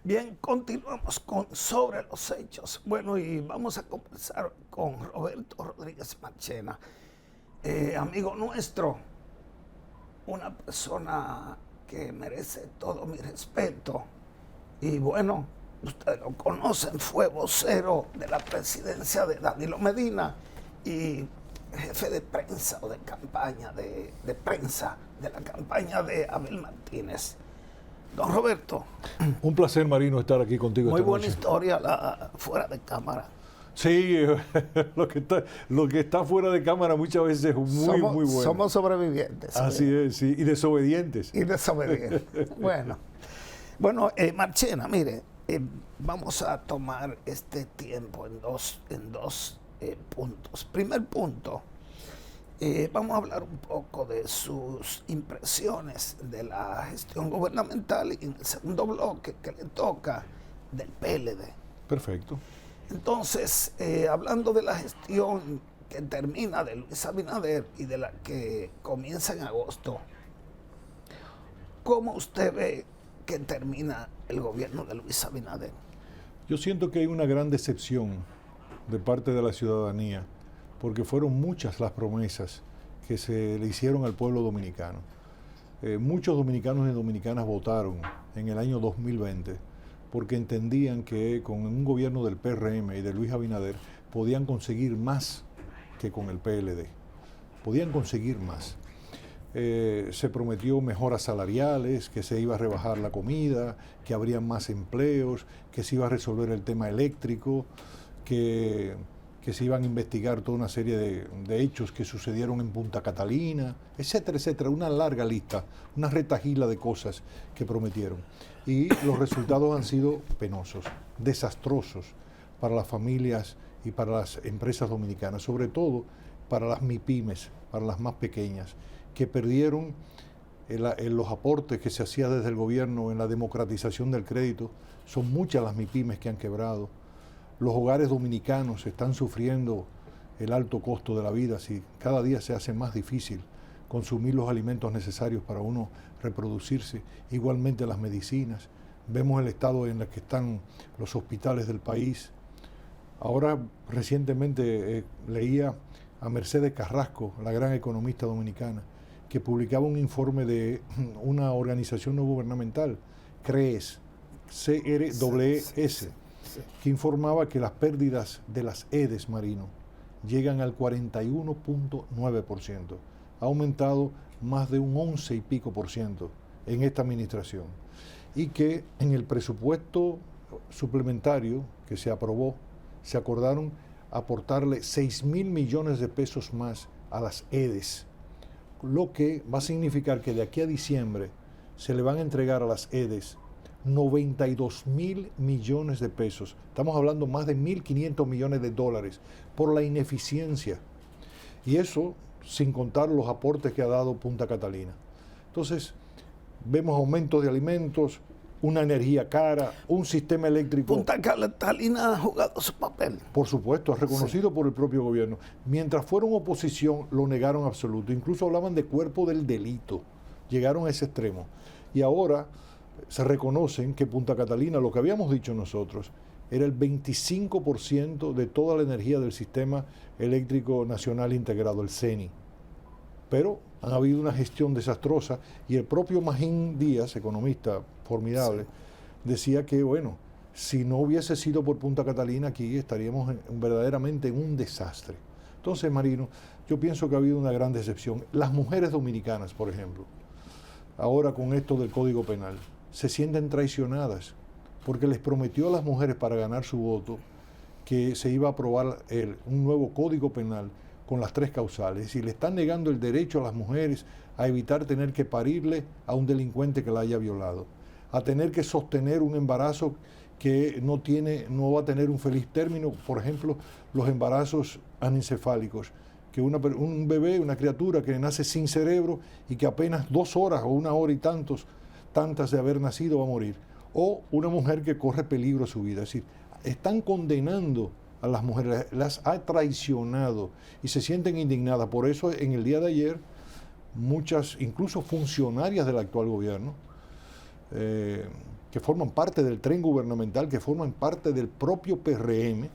Bien, continuamos con Sobre los Hechos. Bueno, y vamos a conversar con Roberto Rodríguez Marchena, amigo nuestro, una persona que merece todo mi respeto. Y bueno, ustedes lo conocen, fue vocero de la presidencia de Danilo Medina y jefe de prensa o de campaña, de prensa de la campaña de Abel Martínez. Don Roberto. Un placer, Marino, estar aquí contigo Muy esta buena noche. historia fuera de cámara. Sí, lo que está fuera de cámara muchas veces es muy bueno. Somos sobrevivientes. Así es, sí, y desobedientes. Y desobedientes. Bueno, Marchena, mire, vamos a tomar este tiempo en dos puntos. Primer punto, vamos a hablar un poco de sus impresiones de la gestión gubernamental y en el segundo bloque que le toca del PLD. Perfecto. Entonces, hablando de la gestión que termina de Luis Abinader y de la que comienza en agosto, ¿cómo usted ve que termina el gobierno de Luis Abinader? Yo siento que hay una gran decepción de parte de la ciudadanía, porque fueron muchas las promesas que se le hicieron al pueblo dominicano. Muchos dominicanos y dominicanas votaron en el año 2020 porque entendían que con un gobierno del PRM y de Luis Abinader podían conseguir más que con el PLD. Podían conseguir más. Se prometió mejoras salariales, que se iba a rebajar la comida, que habría más empleos, que se iba a resolver el tema eléctrico, que se iban a investigar toda una serie de hechos que sucedieron en Punta Catalina, etcétera, etcétera. Una larga lista, una retahíla de cosas que prometieron. Y los resultados han sido penosos, desastrosos para las familias y para las empresas dominicanas, sobre todo para las MIPYMES, para las más pequeñas, que perdieron los aportes que se hacía desde el gobierno en la democratización del crédito. Son muchas las MIPYMES que han quebrado. Los hogares dominicanos están sufriendo el alto costo de la vida, si cada día se hace más difícil consumir los alimentos necesarios para uno reproducirse, igualmente las medicinas. Vemos el estado en el que están los hospitales del país. Ahora, recientemente leía a Mercedes Carrasco, la gran economista dominicana, que publicaba un informe de una organización no gubernamental, CREES, C-R-E-S, que informaba que las pérdidas de las EDES, Marino, llegan al 41.9%. Ha aumentado más de un 11 y pico por ciento en esta administración. Y que en el presupuesto suplementario que se aprobó, se acordaron aportarle 6.000 millones de pesos más a las EDES, lo que va a significar que de aquí a diciembre se le van a entregar a las EDES 92.000 millones de pesos. Estamos hablando más de 1.500 millones de dólares por la ineficiencia. Y eso sin contar los aportes que ha dado Punta Catalina. Entonces, vemos aumentos de alimentos, una energía cara, un sistema eléctrico. Punta Catalina ha jugado su papel. Por supuesto, es reconocido por el propio gobierno. Mientras fueron oposición, lo negaron absoluto. Incluso hablaban de cuerpo del delito. Llegaron a ese extremo. Y ahora se reconocen que Punta Catalina, lo que habíamos dicho nosotros, era el 25% de toda la energía del sistema eléctrico nacional integrado, el CENI. Pero han habido una gestión desastrosa y el propio Magín Díaz, economista formidable, decía que, bueno, si no hubiese sido por Punta Catalina, aquí estaríamos verdaderamente en un desastre. Entonces, Marino, yo pienso que ha habido una gran decepción. Las mujeres dominicanas, por ejemplo, ahora con esto del Código Penal, se sienten traicionadas porque les prometió a las mujeres para ganar su voto que se iba a aprobar un nuevo Código Penal con las 3 causales y le están negando el derecho a las mujeres a evitar tener que parirle a un delincuente que la haya violado, a tener que sostener un embarazo que no va a tener un feliz término, por ejemplo, los embarazos anencefálicos, que un bebé, una criatura que nace sin cerebro y que apenas 2 horas o 1 hora y tantas de haber nacido va a morir, o una mujer que corre peligro a su vida. Es decir, están condenando a las mujeres, las ha traicionado y se sienten indignadas. Por eso en el día de ayer, muchas, incluso funcionarias del actual gobierno, que forman parte del tren gubernamental, que forman parte del propio PRM,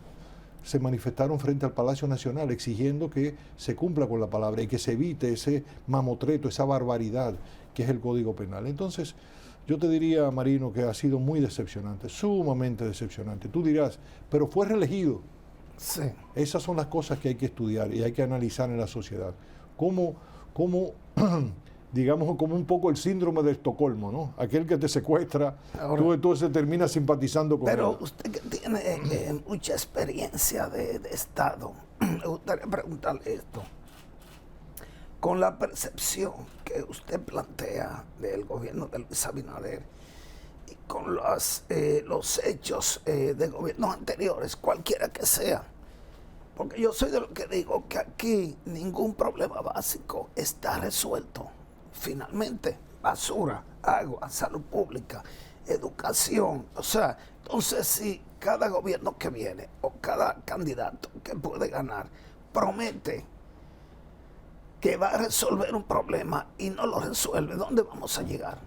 se manifestaron frente al Palacio Nacional exigiendo que se cumpla con la palabra y que se evite ese mamotreto, esa barbaridad que es el Código Penal. Entonces, yo te diría, Marino, que ha sido muy decepcionante, sumamente decepcionante. Tú dirás, pero fue reelegido. Sí. Esas son las cosas que hay que estudiar y hay que analizar en la sociedad. Cómo digamos, como un poco el síndrome de Estocolmo, ¿no? Aquel que te secuestra, Ahora, tú entonces terminas simpatizando con él. pero usted que tiene mucha experiencia de Estado, me gustaría preguntarle esto. Con la percepción que usted plantea del gobierno de Luis Abinader y con los hechos de gobiernos anteriores, cualquiera que sea, porque yo soy de los que digo que aquí ningún problema básico está resuelto. Finalmente, basura, agua, salud pública, educación. O sea, entonces si cada gobierno que viene o cada candidato que puede ganar promete que va a resolver un problema y no lo resuelve, ¿dónde vamos a llegar?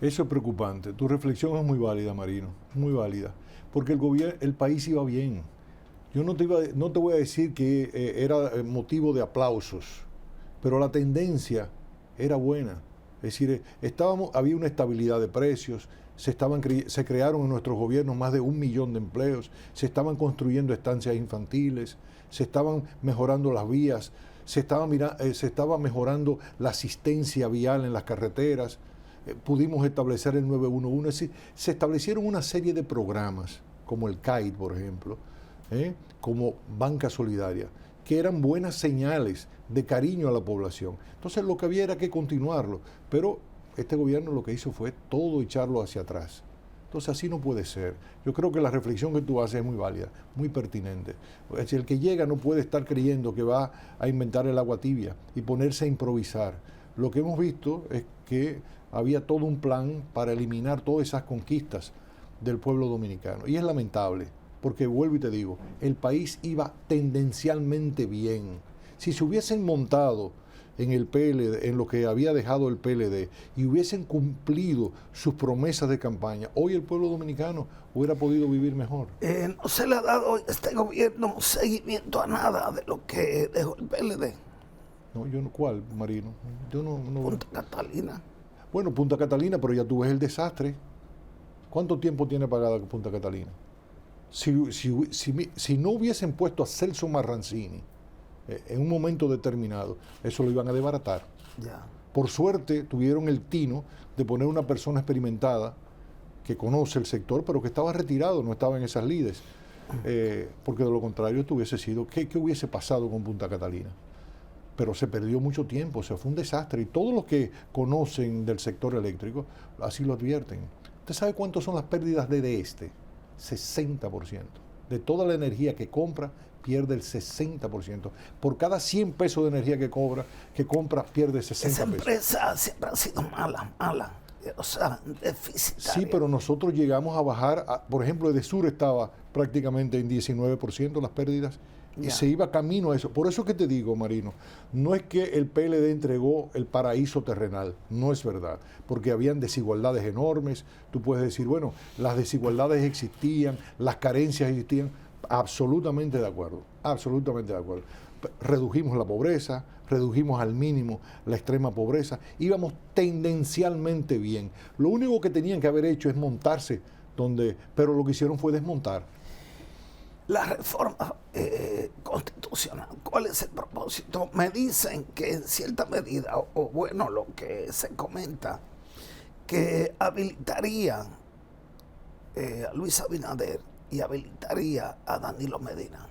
Eso es preocupante. Tu reflexión es muy válida, Marino, muy válida, porque el país iba bien. Yo no te voy a decir que era motivo de aplausos, pero la tendencia era buena. Es decir, había una estabilidad de precios, se crearon en nuestros gobiernos más de 1 millón de empleos, se estaban construyendo estancias infantiles, se estaban mejorando las vías, se estaba mejorando la asistencia vial en las carreteras, pudimos establecer el 911, es decir, se establecieron una serie de programas, como el CAID, por ejemplo, como Banca Solidaria, que eran buenas señales de cariño a la población. Entonces lo que había era que continuarlo, pero este gobierno lo que hizo fue todo echarlo hacia atrás. Entonces así no puede ser. Yo creo que la reflexión que tú haces es muy válida, muy pertinente. Es decir, el que llega no puede estar creyendo que va a inventar el agua tibia y ponerse a improvisar. Lo que hemos visto es que había todo un plan para eliminar todas esas conquistas del pueblo dominicano. Y es lamentable, porque vuelvo y te digo, el país iba tendencialmente bien. Si se hubiesen montado en el PLD, en lo que había dejado el PLD, y hubiesen cumplido sus promesas de campaña, hoy el pueblo dominicano hubiera podido vivir mejor. No se le ha dado a este gobierno seguimiento a nada de lo que dejó el PLD. No, yo no, ¿cuál, Marino? Yo no. Punta Catalina. Bueno, Punta Catalina, pero ya tú ves el desastre. ¿Cuánto tiempo tiene pagada Punta Catalina? Si no hubiesen puesto a Celso Marrancini en un momento determinado, eso lo iban a desbaratar. Ya. Por suerte tuvieron el tino de poner una persona experimentada que conoce el sector, pero que estaba retirado, no estaba en esas lides. Porque de lo contrario esto hubiese sido, ¿qué hubiese pasado con Punta Catalina? Pero se perdió mucho tiempo, o sea, fue un desastre. Y todos los que conocen del sector eléctrico así lo advierten. ¿Usted sabe cuántas son las pérdidas de este? 60%. De toda la energía que compra, pierde el 60%. Por cada 100 pesos de energía que compra, pierde 60 Esa pesos. empresa siempre ha sido mala. O sea, deficitaria. Sí, pero nosotros llegamos a bajar, por ejemplo, Edesur estaba prácticamente en 19% las pérdidas, y se iba camino a eso. Por eso que te digo, Marino, no es que el PLD entregó el paraíso terrenal, no es verdad, porque habían desigualdades enormes. Tú puedes decir, bueno, las desigualdades existían, las carencias existían, absolutamente de acuerdo, absolutamente de acuerdo. Redujimos la pobreza, redujimos al mínimo la extrema pobreza, íbamos tendencialmente bien. Lo único que tenían que haber hecho es montarse, pero lo que hicieron fue desmontar. La reforma constitucional, ¿cuál es el propósito? Me dicen que en cierta medida, o bueno, lo que se comenta, que habilitaría a Luis Abinader y habilitaría a Danilo Medina.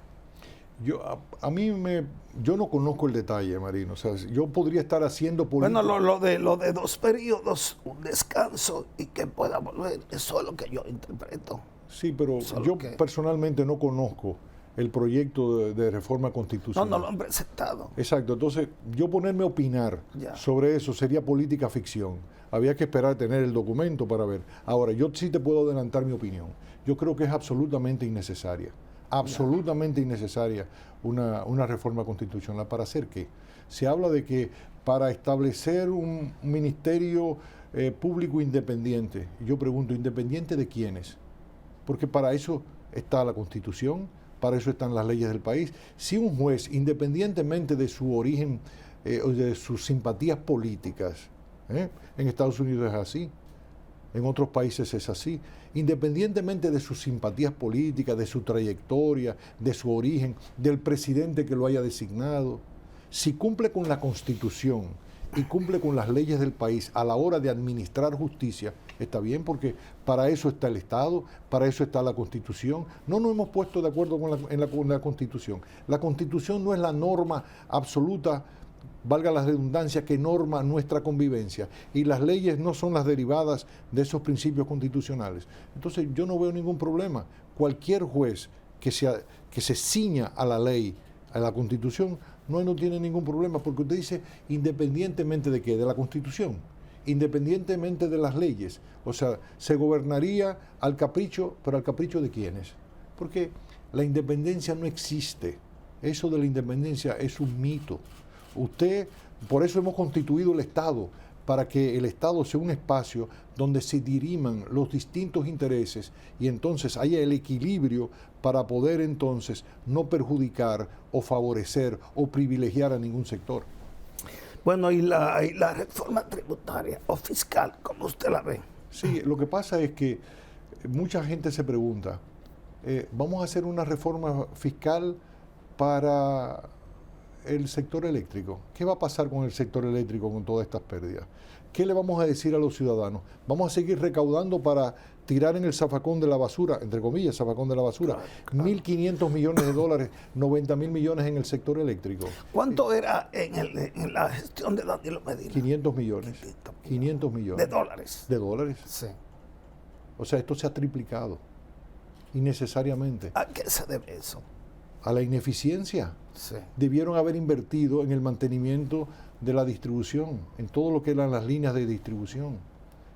Yo no conozco el detalle, Marino. O sea, yo podría estar haciendo política. Bueno, lo de 2 periodos, un descanso y que pueda volver, eso es lo que yo interpreto. Sí, pero yo personalmente no conozco el proyecto de reforma constitucional. No lo han presentado. Exacto, entonces yo ponerme a opinar sobre eso sería política ficción. Había que esperar a tener el documento para ver. Ahora, yo sí te puedo adelantar mi opinión. Yo creo que es absolutamente innecesaria una reforma constitucional. ¿Para hacer qué? Se habla de que para establecer un ministerio público independiente. Y yo pregunto, ¿independiente de quiénes? Porque para eso está la Constitución, para eso están las leyes del país. Si un juez, independientemente de su origen o de sus simpatías políticas, en Estados Unidos es así, en otros países es así, independientemente de sus simpatías políticas, de su trayectoria, de su origen, del presidente que lo haya designado, si cumple con la Constitución y cumple con las leyes del país a la hora de administrar justicia, está bien, porque para eso está el Estado, para eso está la Constitución. No nos hemos puesto de acuerdo con la Constitución. La Constitución no es la norma absoluta, valga la redundancia, que norma nuestra convivencia, y las leyes no son las derivadas de esos principios constitucionales. Entonces yo no veo ningún problema. Cualquier juez que se ciña a la ley, a la Constitución, no tiene ningún problema, porque usted dice independientemente de qué, de la Constitución, independientemente de las leyes. O sea, se gobernaría al capricho, pero ¿al capricho de quiénes? Porque la independencia no existe. Eso de la independencia es un mito. Por eso hemos constituido el Estado, para que el Estado sea un espacio donde se diriman los distintos intereses y entonces haya el equilibrio para poder entonces no perjudicar o favorecer o privilegiar a ningún sector. Bueno, y la reforma tributaria o fiscal, ¿cómo usted la ve? Sí, lo que pasa es que mucha gente se pregunta, ¿vamos a hacer una reforma fiscal para el sector eléctrico? ¿Qué va a pasar con el sector eléctrico con todas estas pérdidas? ¿Qué le vamos a decir a los ciudadanos? ¿Vamos a seguir recaudando para tirar en el zafacón de la basura, entre comillas, zafacón de la basura? Claro. 1.500 millones de dólares, 90.000 millones en el sector eléctrico. ¿Cuánto era en la gestión de Danilo Medina? 500 millones. 500 millones. ¿De dólares? De dólares. Sí. O sea, esto se ha triplicado, innecesariamente. ¿A qué se debe eso? A la ineficiencia. Sí. Debieron haber invertido en el mantenimiento de la distribución, en todo lo que eran las líneas de distribución,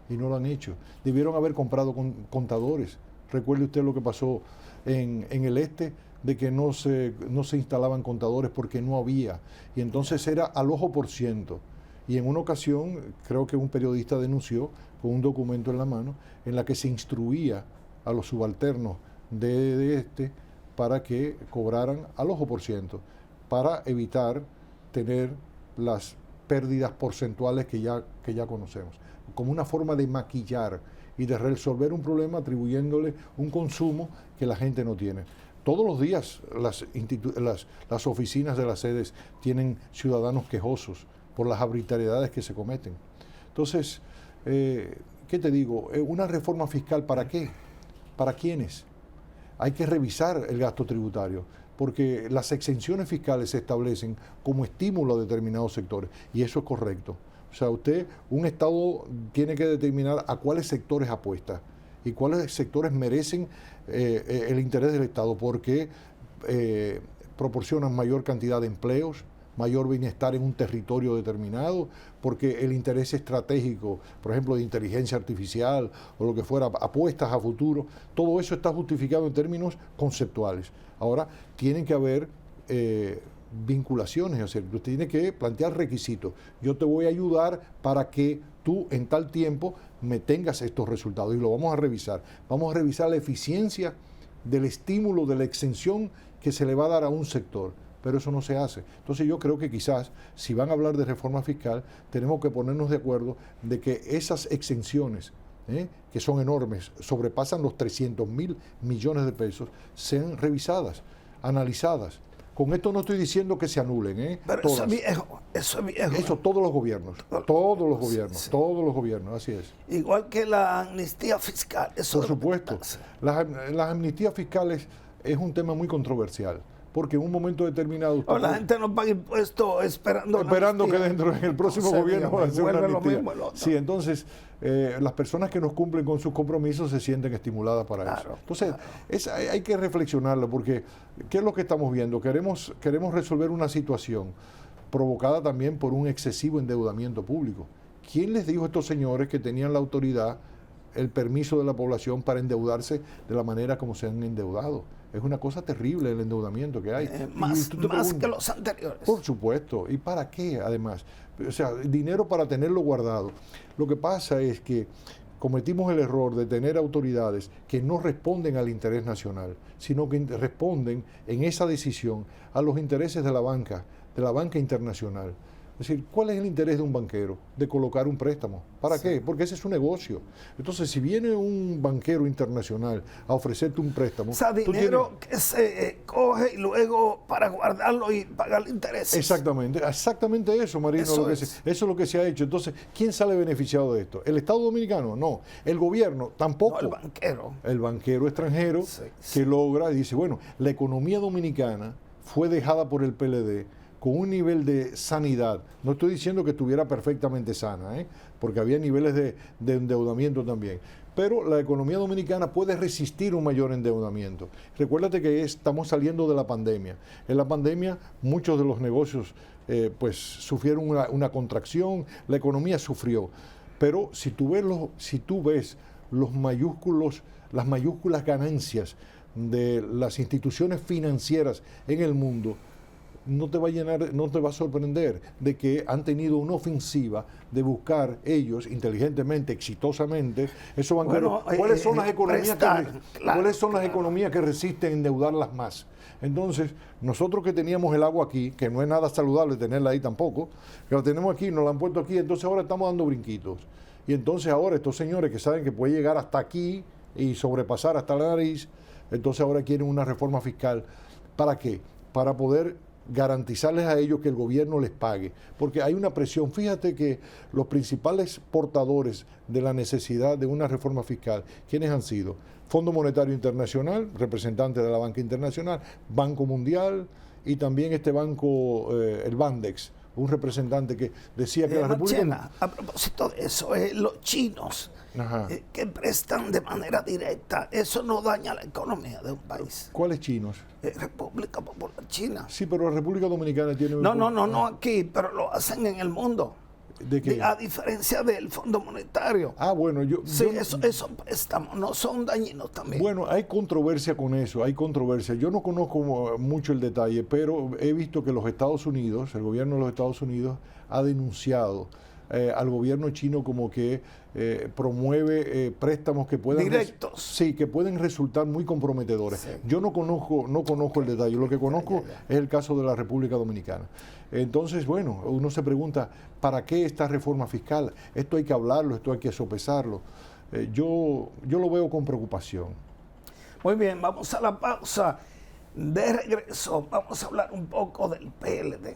y no lo han hecho. Debieron haber comprado contadores. Recuerde usted lo que pasó en el este, de que no se instalaban contadores porque no había, y entonces era al ojo por ciento. Y en una ocasión, creo que un periodista denunció, con un documento en la mano, en la que se instruía a los subalternos de este para que cobraran al ojo por ciento, para evitar tener las pérdidas porcentuales que ya conocemos, como una forma de maquillar y de resolver un problema atribuyéndole un consumo que la gente no tiene. Todos los días las oficinas de las sedes tienen ciudadanos quejosos por las arbitrariedades que se cometen. Entonces, ¿qué te digo? ¿Una reforma fiscal para qué? ¿Para quiénes? Hay que revisar el gasto tributario, porque las exenciones fiscales se establecen como estímulo a determinados sectores, y eso es correcto. O sea, un Estado tiene que determinar a cuáles sectores apuesta y cuáles sectores merecen el interés del Estado, porque proporcionan mayor cantidad de empleos, mayor bienestar en un territorio determinado, porque el interés estratégico, por ejemplo, de inteligencia artificial o lo que fuera, apuestas a futuro, todo eso está justificado en términos conceptuales. Ahora, tienen que haber vinculaciones, es decir, usted tiene que plantear requisitos. Yo te voy a ayudar para que tú en tal tiempo me tengas estos resultados, y lo vamos a revisar. Vamos a revisar la eficiencia del estímulo, de la exención que se le va a dar a un sector. Pero eso no se hace. Entonces yo creo que quizás, si van a hablar de reforma fiscal, tenemos que ponernos de acuerdo de que esas exenciones, que son enormes, sobrepasan los 300.000 millones de pesos, sean revisadas, analizadas. Con esto no estoy diciendo que se anulen, Pero todas. eso es viejo, eso es viejo. Eso todos los gobiernos, Sí. todos los gobiernos, así es. Igual que la amnistía fiscal. Eso Por supuesto, las amnistías fiscales es un tema muy controversial, porque en un momento determinado... La gente no paga impuestos esperando que dentro en el próximo gobierno va a hacer una amnistía. Sí, entonces las personas que no cumplen con sus compromisos se sienten estimuladas para eso. Entonces hay que reflexionarlo, porque ¿qué es lo que estamos viendo? Queremos resolver una situación provocada también por un excesivo endeudamiento público. ¿Quién les dijo a estos señores que tenían la autoridad, el permiso de la población para endeudarse de la manera como se han endeudado? Es una cosa terrible el endeudamiento que hay. Más que los anteriores. Por supuesto. ¿Y para qué, además? o sea, dinero para tenerlo guardado. Lo que pasa es que cometimos el error de tener autoridades que no responden al interés nacional, sino que responden en esa decisión a los intereses de la banca internacional. Es decir, ¿cuál es el interés de un banquero? De colocar un préstamo. ¿Para qué? Porque ese es su negocio. Entonces, si viene un banquero internacional a ofrecerte un préstamo... O sea, dinero que se coge y luego para guardarlo y pagar intereses. Exactamente eso, Marino. Eso es lo que se ha hecho. Entonces, ¿quién sale beneficiado de esto? ¿El Estado Dominicano? No. ¿El gobierno? Tampoco. No, el banquero. El banquero extranjero que logra y dice, bueno, la economía dominicana fue dejada por el PLD con un nivel de sanidad, no estoy diciendo que estuviera perfectamente sana, porque había niveles de endeudamiento también, pero la economía dominicana puede resistir un mayor endeudamiento. Recuérdate que estamos saliendo de la pandemia. En la pandemia muchos de los negocios pues sufrieron una contracción, la economía sufrió, pero si tú ves las mayúsculas ganancias de las instituciones financieras en el mundo, no te va a sorprender de que han tenido una ofensiva de buscar ellos inteligentemente, exitosamente, esos banqueros. ¿Cuáles son las economías que resisten endeudarlas más? Entonces, nosotros que teníamos el agua aquí, que no es nada saludable tenerla ahí tampoco, que la tenemos aquí, nos la han puesto aquí, entonces ahora estamos dando brinquitos. Y entonces ahora estos señores que saben que puede llegar hasta aquí y sobrepasar hasta la nariz, entonces ahora quieren una reforma fiscal. ¿Para qué? Para poder garantizarles a ellos que el gobierno les pague, porque hay una presión. Fíjate que los principales portadores de la necesidad de una reforma fiscal, ¿quiénes han sido? Fondo Monetario Internacional, representante de la banca internacional, Banco Mundial y también este banco, el Bandex, un representante que decía que la República... A propósito de eso, los chinos que prestan de manera directa, eso no daña la economía de un país. ¿Cuáles chinos? República Popular China. Sí, pero la República Dominicana tiene... No aquí, pero lo hacen en el mundo. ¿De qué? A diferencia del Fondo Monetario. Ah, bueno, esos préstamos no son dañinos también. Bueno, hay controversia con eso, hay controversia. Yo no conozco mucho el detalle, pero he visto que los Estados Unidos, el gobierno de los Estados Unidos, ha denunciado al gobierno chino como que promueve préstamos que puedan... Directos. Sí, que pueden resultar muy comprometedores. Sí. Yo no conozco el detalle, lo que conozco es el caso de la República Dominicana. Entonces, bueno, uno se pregunta, ¿para qué esta reforma fiscal? Esto hay que hablarlo, esto hay que sopesarlo. Yo lo veo con preocupación. Muy bien, vamos a la pausa. De regreso, vamos a hablar un poco del PLD.